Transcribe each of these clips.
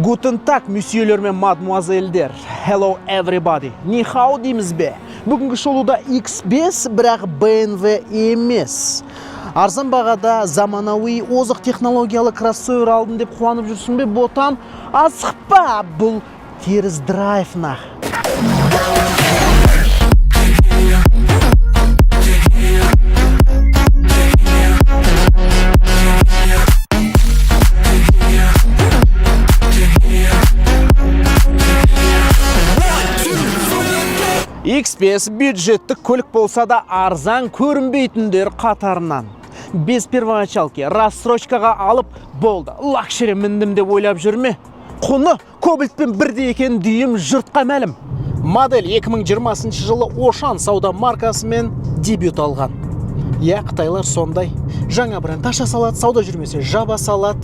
Guten Tag, мүсиелер мен мадмуазельдер. Hello everybody. Нихау дейміз бе? Бүгінгі шолуда X5, бірақ BMW емес. Арзан бағада заманауи озық технологиялы кроссовер алдым деп қуанып жүрсің бе, ботам? Асықпа, бұл теріс драйвна. X5 бюджеттік көлік болса да арзан көрінбейтіндер қатарынан. Без первоначалки, рассрочкаға алып болды. Лакшери міндім деп ойлап жүрме. Құны кобальтпен бірде екен дүйім жұртқа мәлім. Модель 2020 жылы Ошан сауда маркасымен дебют алған. Қытайлар сондай. Жаңа бренд аша салат, сауда жүрмесе жаба салат.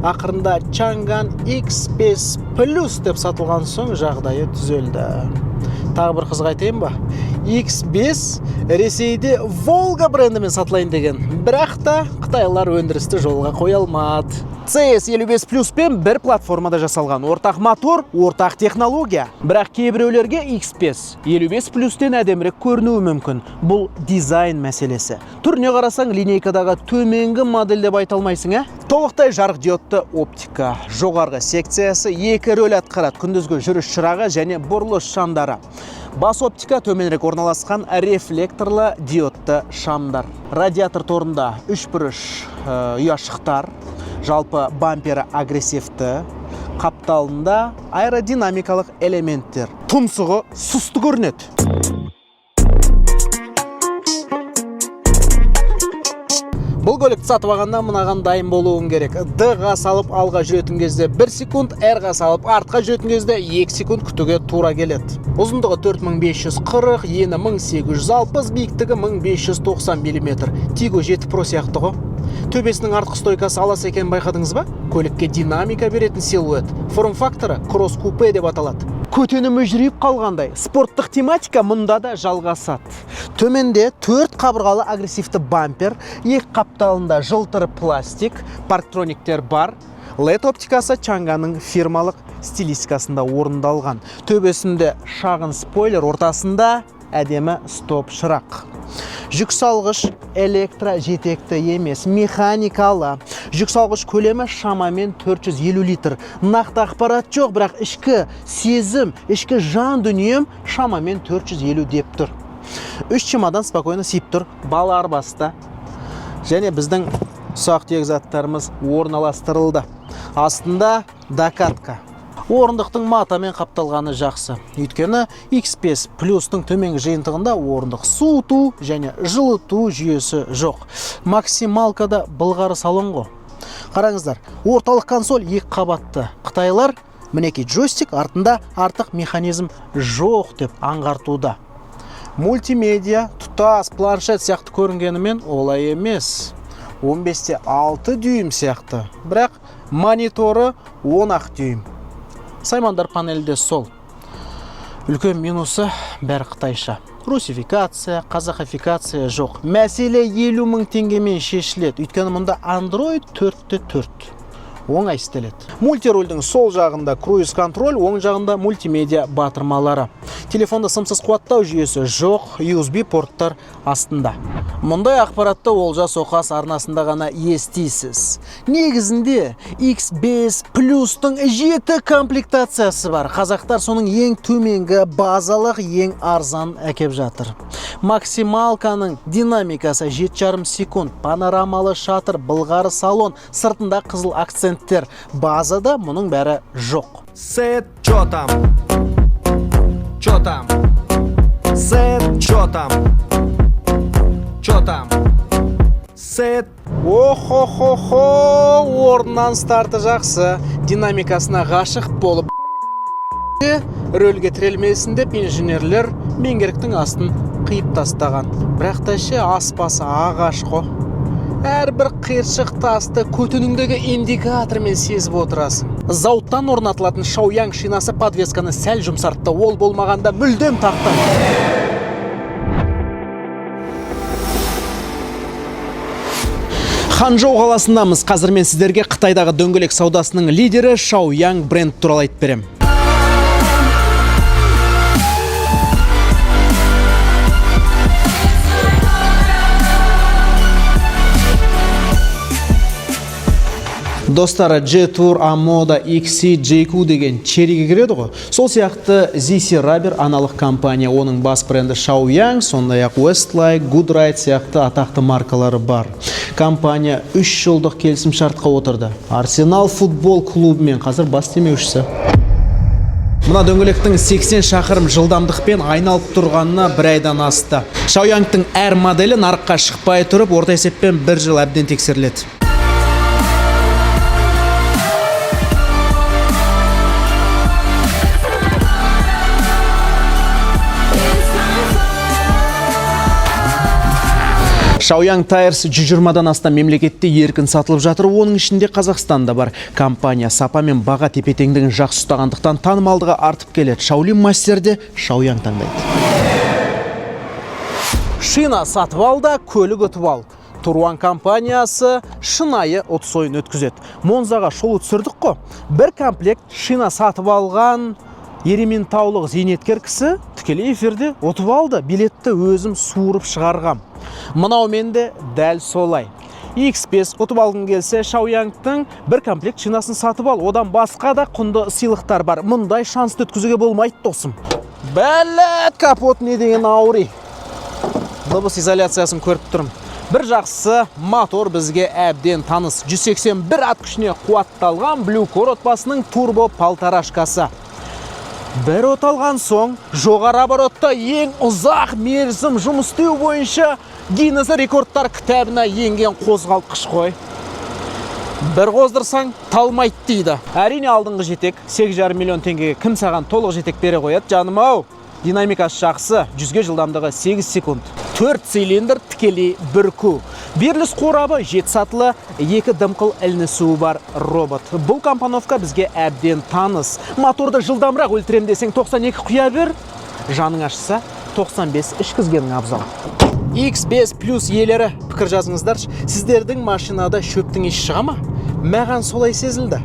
Ақырында Чанган X5 Plus деп сатылған соң жағдайы түзелді. Тағы бір қызға айтайын ба? X5 Ресейде Волга брендімен сатылайын деген. Бірақ та қытайлар өндірісті жолға қоя алмады. CS55 Plus пен бір платформада жасалған. Ортақ мотор, ортақ технология. Бірақ кейбіреулерге X5 55 Plus-тен әдемірек көрінуі мүмкін. Бұл дизайн мәселесі. Түріне қарасаң линейкадағы төменгі модель деп айта алмайсың, Толықтай жарық диодты оптика. Жоғарғы секциясы екі рөл атқарады. Күндізгі жүріс шырағы және бұрылыс шамдары. Бас оптика төменірек орналасқан рефлекторлы диодты шамдар. Радиатор торында 3 бұрыш ұяшықтар. Жалпы бампері агрессивті. Қапталында аэродинамикалық элементтер. Тұмсығы сұсты көрінеді. Бұл көлікті сатып алғанда мынаған дайын болуың керек. D-ға салып алға жүретін кезде 1 секунд, R-ға салып артқа жүретін кезде 2 секунд күтуге тура келеді. Ұзындығы 4540, ені 1860, биіктігі 1590 мм. Тиго 7 Pro сияқты ғой. Төбесінің артқы стойкасы алас екен байқадыңыз ба? Көлікке динамика беретін силуэт. Форм-факторы кросс-купе деп аталады. Көтені мүжірейіп қалғандай, спорттық тематика мұнда да жалғасады. Төменде 4 қабырғалы агрессивті бампер, екі қапталында жылтыр пластик, парктрониктер бар. LED оптикасы Чанганың фирмалық стилистикасында орындалған. Төбесінде шағын спойлер, ортасында әдемі стоп шырақ. Жүк салғыш электро жетекті емес, механикалы. Жүк салғыш көлемі шамамен 450 литр. Нақты ақпарат жоқ, бірақ ішкі сезім, ішкі жан дүнием шамамен 450 деп тұр. 3 чемодан спокойно сиіп тұр, бала арбасында. Және біздің ұсақ-түйек заттарымыз орналастырылды. Астында докатка. Орындықтың матамен қапталғаны жақсы. Өйткені X5 Plus-тың төменгі жиынтығында орындық суыту және жылыту жүйесі жоқ. Максималкада былғары салон ғой. Қараңыздар, орталық консоль 2 қабатты. Қытайлар мінекей джойстик, артында артық механизм жоқ деп аңғартуда. Мультимедиа, тұтас планшет сияқты көрінгенімен олай емес. 15-те 6 дюйм сияқты. Бірақ мониторы 10 дюйм. Саймандар панелде сол. Үлкен минусы бәрі қытайша. Русификация, қазақификация жоқ. Мәселе 50 000 теңгемен шешіледі. Өйткені мұнда Android 4-те 4. Оңай істеледі. Мультирольдің сол жағында круиз контроль, оң жағында мультимедиа батырмалары. Телефонда сымсыз қуаттау жүйесі жоқ, USB порттар астында. Мұндай ақпаратты Олжас Оқас арнасында ғана естисіз. Негізінде X5 Plus-тың 7 комплектациясы бар. Қазақтар соның ең төменгі, базалық, ең арзан әкеп жатыр. Максималканың динамикасы 7,5 секунд, панорамалы шатыр, былғары салон, сыртында қызыл акценттер. Базада мұның бәрі жоқ. Сет, чё там? Чё там? Сет, чё там? Чё там? Сет. Охо-хо-хо, орнынан старты жақсы. Динамикасына ғашық болып рөлге тірелмесін деп инженерлер меңгеріктің астын қиып тастаған. Бірақ та аспасы ағаш қой. Әрбір қиыршық тасты көтініңдегі индикатормен сезіп отырасың. Зауыттан орнатылатын Шаояң шинасы подвесканы сәл жұмсартты, ол болмағанда мүлдем тақтан. Ханчжоу қаласындамыз. Қазір мен сіздерге Қытайдағы дөңгелек саудасының лидері Шаояң бренд туралы айтып берем. Достары, J-Tour, A-Moda, XC, JQ деген череге кіреді ғой. Сол сияқты ZC Rubber аналық компания, оның бас бренді Шаояң, сондай-ақ Westlake, Goodride сияқты атақты маркалары бар. Компания 3 жылдық келісім шартқа отырды. Арсенал футбол клубымен қазір бас демеушісі. Мына дөңгелектің 80 шақырым жылдамдықпен айналып тұрғанына бір айдан асты. Шаояңтың әр моделі нарыққа шықпай тұрып, орта есеппен 1 жыл әбден тексеріледі. Шаояң Tires 120-дан астам мемлекетте еркін сатылып жатыр, оның ішінде Қазақстанда бар. Компания сапа мен баға тепе-теңдігін жақсы ұстағандықтан танымалдығы артып келеді. Shaolin мастерде Шаояң таңдайды. Шина сатып алды, көлік ұтып ал. Туруан компаниясы шынайы отыз ойын өткізеді. Монзаға шолу түсірдік қой. Бір комплект шина сатып алған Ерейментаулық зейнеткер кісі тікелей эфирде ұтып алды. Билетті өзім суырып шығарғам. Мынау менде дәл солай. X5 ұтып алғың келсе, Шаояңтың бір комплект шинасын сатып ал. Одан басқа да құнды сыйлықтар бар. Мұндай шансты өткізуге болмайды досым. Бәлет, капот не деген ауыры. Дыбыс изоляциясын көріп тұрмын. Бір жақсы мотор бізге әбден таныс. 181 ат күшіне қуатталған Blue-Core отбасының турбо палтарашкасы. Бір оталған соң, жоғары оборотта ең ұзақ мерзім жұмыс істеу бойынша Гиннес рекордтар кітабына енген қозғалтқыш қой. Бір қоздырсаң, талмайды дейді. Әрине алдыңғы жетек 8,5 миллион теңгеге кім саған толық жетек бере қояды, жаным ау. Динамикасы жақсы, 100-ге жылдамдығы 8 секунд. 4 цилиндр тікелей бүрку. Берліс қорабы 7 сатылы, 2 дымқыл ілінісуі бар робот. Бұл компоновка бізге әбден таныс. Моторды жылдамырақ өлтірем десең 92 құя бер, жаның ашса 95 ішкізгенің абзал. X5 плюс иелері пікір жазыңыздар. Сіздердің машинада шөптің иісі шыға ма? Маған солай сезілді.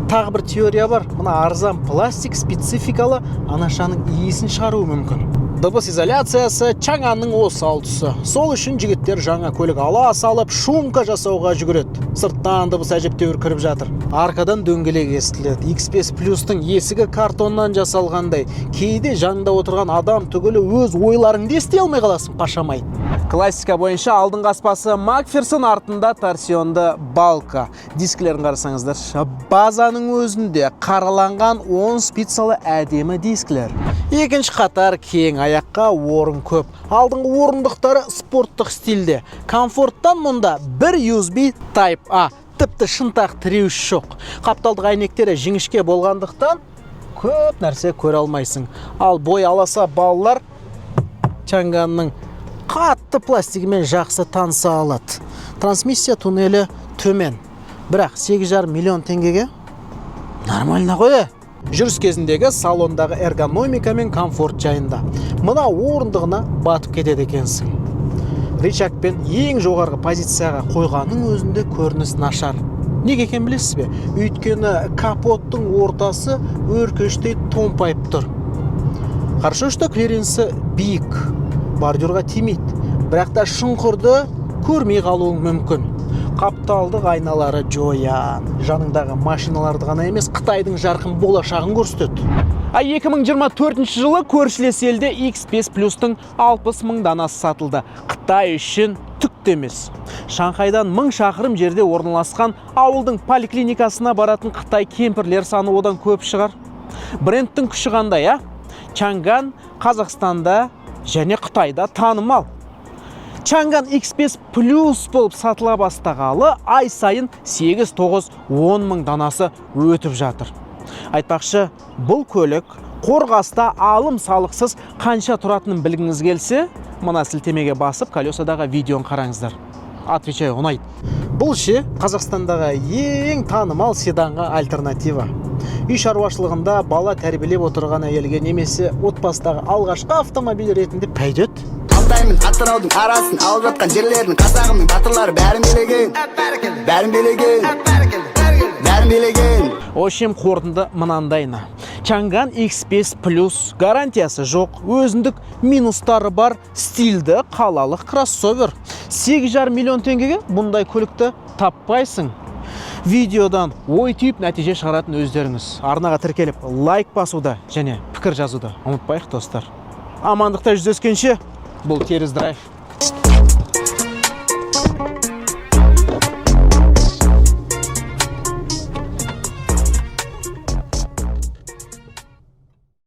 Тағы бір теория бар. Мына арзан пластик спецификалы анашаның иісін шығаруы мүмкін. Дыбыс изоляциясы Чанганның осал тұсы. Сол үшін жігіттер жаңа көлік ала салып шумка жасауға жүгіреді. Сырттан дыбыс әжептәуір кіріп жатыр. Арқадан дөңгелек естіледі. X5 плюстың есігі картоннан жасалғандай. Кейде жанында отырған адам түгілі өз ойларыңды ести алмай қаласың, қашамай. Классика бойынша алдыңғы аспасы Макферсон, артында торсионды балка. Дискілерін қарасаңыздар. Базаның өзінде қараланған 10 спицалы әдемі дискілер. Екінші қатар кең, аяққа орын көп. Алдыңғы орындықтары спорттық стильде. Комфорттан мұнда бір USB Type A. Тіпті шынтақ тіреуіш жоқ. Қапталдық әйнектері жіңішке болғандықтан көп нәрсе көре алмайсың. Ал бой аласа балалар Чанганның қатты пластигімен жақсы таныса алады. Трансмиссия туннелі төмен. Бірақ 8,5 миллион теңгеге нормально ғой. Жүріс кезіндегі салондағы эргономика мен комфорт жайында. Мына орындығына батып кетеді екенсің. Рычагпен ең жоғарғы позицияға қойғаның өзінде көрініс нашар. Неге екен білесіз бе? Өйткені капоттың ортасы өркештей томпайып тұр. Қарсы ұшта клиренсі биік. Бордюрға тимейді, бірақ та шұңқырды көрмей қалуың мүмкін. Қапталдық айналары жоян. Жаныңдағы машиналарды ғана емес, Қытайдың жарқын болашағын көрсетеді. 2024 жылы көршілес елде X5 плюстың 60 мың данасы сатылды. Қытай үшін түк емес. Шанхайдан 1000 шақырым жерде орналасқан ауылдың поликлиникасына баратын Қытай кемпірлер саны одан көп шығар. Брендтің күші қандай, Чанган Қазақстанда және Қытайда танымал. Чанган X5 Plus болып сатыла бастағалы ай сайын 8-9-10 мың данасы өтіп жатыр. Айтпақшы, бұл көлік қорғаста алым салықсыз қанша тұратынын білгіңіз келсе, мына сілтемеге басып колесадағы видеоны қараңыздар. Отвечаю, ұнайды. Бұл Қазақстандағы ең танымал седанға альтернатива. Үй шаруашылығында бала тәрбиелеп отырған әйелге немесе отбасыдағы алғашқы автомобиль ретінде пәйдет. Аңдаймын Атыраудың арасын, алып жатқан жерлердің қазағымның батырлары бәрін билеген. Бәрін билеген. Бәрін билеген. Ошем қорытынды мынандайына. Чанган X5 Plus гарантиясы жоқ, өзіндік минустары бар стильді қалалық кроссовер. 8,5 миллион теңгеге бұндай көлікті таппайсың. Видеодан ой түйіп нәтиже шығаратын өздеріңіз. Арнаға тіркеліп лайк басуды және пікір жазуды ұмытпайық достар. Амандықта жүздескенше, бұл Теріс Драйв.